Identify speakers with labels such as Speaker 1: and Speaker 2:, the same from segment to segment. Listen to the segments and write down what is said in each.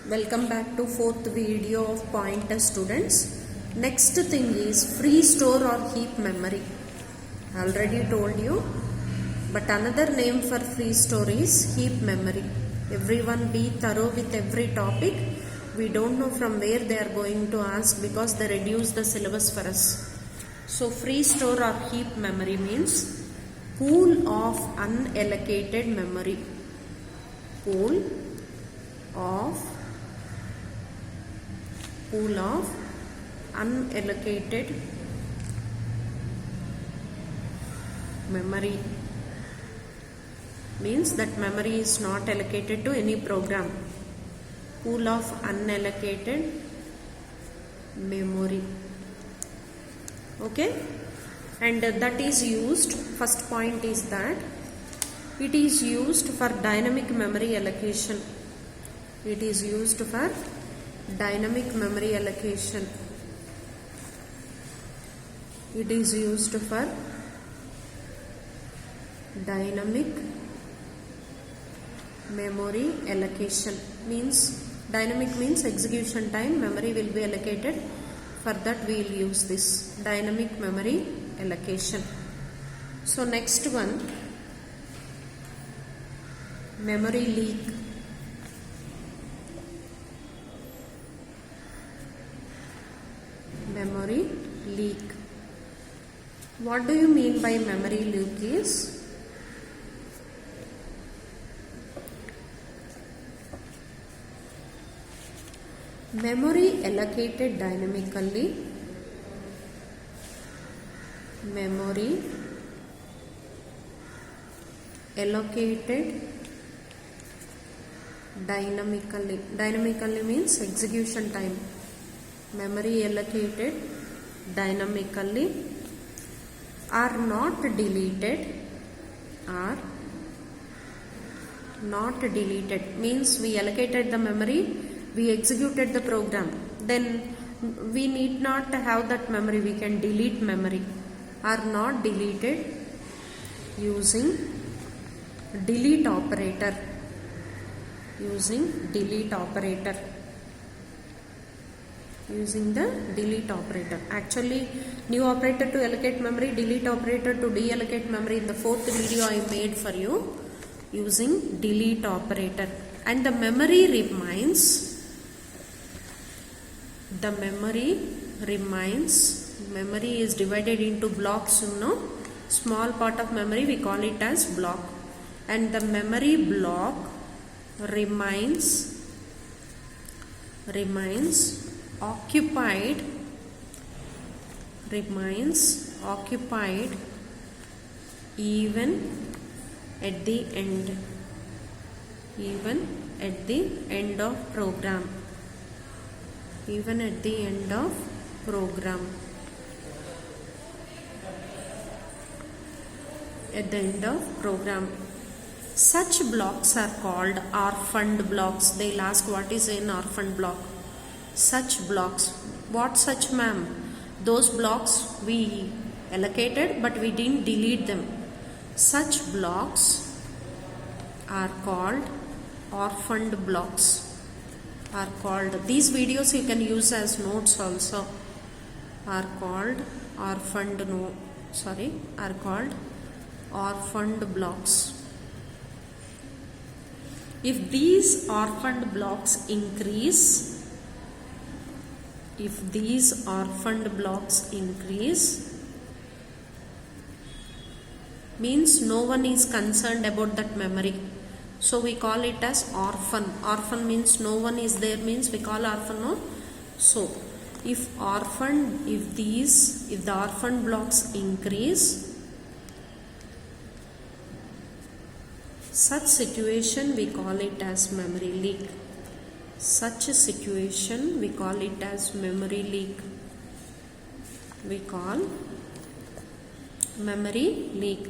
Speaker 1: Welcome back to fourth video of pointer students. Next thing is free store or heap memory. Already told you, but another name for free store is heap memory. Everyone be thorough with every topic. We don't know from where they are going to ask because they reduce the syllabus for us. So free store or heap memory means pool of unallocated memory. Pool of unallocated memory means that memory is not allocated to any program. Pool of unallocated memory. Okay, and that is used, first point is that it is used for dynamic memory allocation. It is used for dynamic memory allocation. It is used for dynamic memory allocation. Means dynamic means execution time, memory will be allocated. For that we will use this dynamic memory allocation. So next one, memory leak. Memory leak. What do you mean by memory leak is? Memory allocated dynamically. Memory allocated dynamically. Dynamically means execution time. Memory allocated dynamically are not deleted. Are not deleted means we allocated the memory, we executed the program, then we need not have that memory, we can delete memory. Are not deleted using delete operator. Using delete operator. Using the delete operator. Actually, new operator to allocate memory, delete operator to deallocate memory. In the fourth video I made for you using delete operator. And the memory remains. The memory remains. Memory is divided into blocks, you know. Small part of memory we call it as block. And the memory block remains occupied even at the end of program. Even at the end of program. At the end of program. Such blocks are called orphaned blocks. They'll ask what is an orphaned block. Such blocks. What such, ma'am? Those blocks we allocated but we didn't delete them. Such blocks are called orphaned blocks. Are called, these videos you can use as notes also. Are called orphaned blocks. If these orphaned blocks increase, means no one is concerned about that memory. So we call it as orphan. Orphan means no one is there, means we call orphan, no? So if the orphan blocks increase, such situation we call it as memory leak. Such a situation we call it as memory leak. We call memory leak.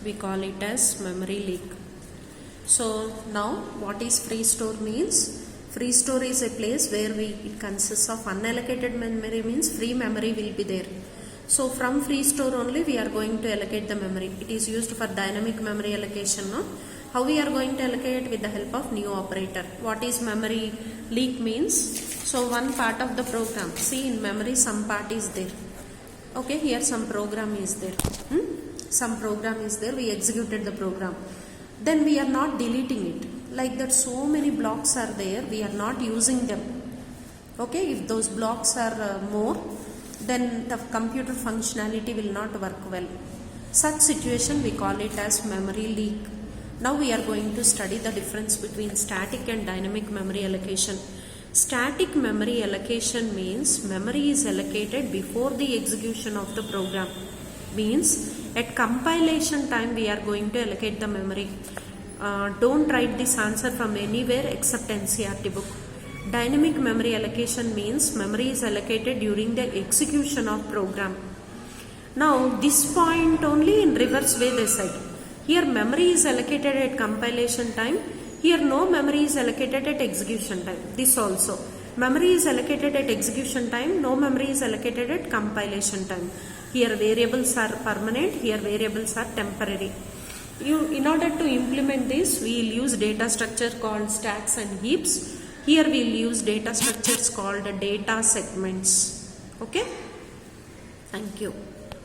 Speaker 1: We call it as memory leak. So now what is free store means? Free store is a place where it consists of unallocated memory, means free memory will be there. So from free store only we are going to allocate the memory. It is used for dynamic memory allocation. No? How we are going to allocate? With the help of new operator. What is memory leak means? So one part of the program, see in memory some part is there. Okay, here some program is there. Some program is there, we executed the program. Then we are not deleting it. Like that so many blocks are there, we are not using them. Okay, if those blocks are more, then the computer functionality will not work well. Such situation we call it as memory leak. Now we are going to study the difference between static and dynamic memory allocation. Static memory allocation means memory is allocated before the execution of the program. Means at compilation time we are going to allocate the memory. Don't write this answer from anywhere except NCERT book. Dynamic memory allocation means memory is allocated during the execution of program. Now this point only in reverse way they said. Here memory is allocated at compilation time. Here no memory is allocated at execution time. This also. Memory is allocated at execution time. No memory is allocated at compilation time. Here variables are permanent. Here variables are temporary. In order to implement this, we will use data structure called stacks and heaps. Here we will use data structures called data segments. Okay. Thank you.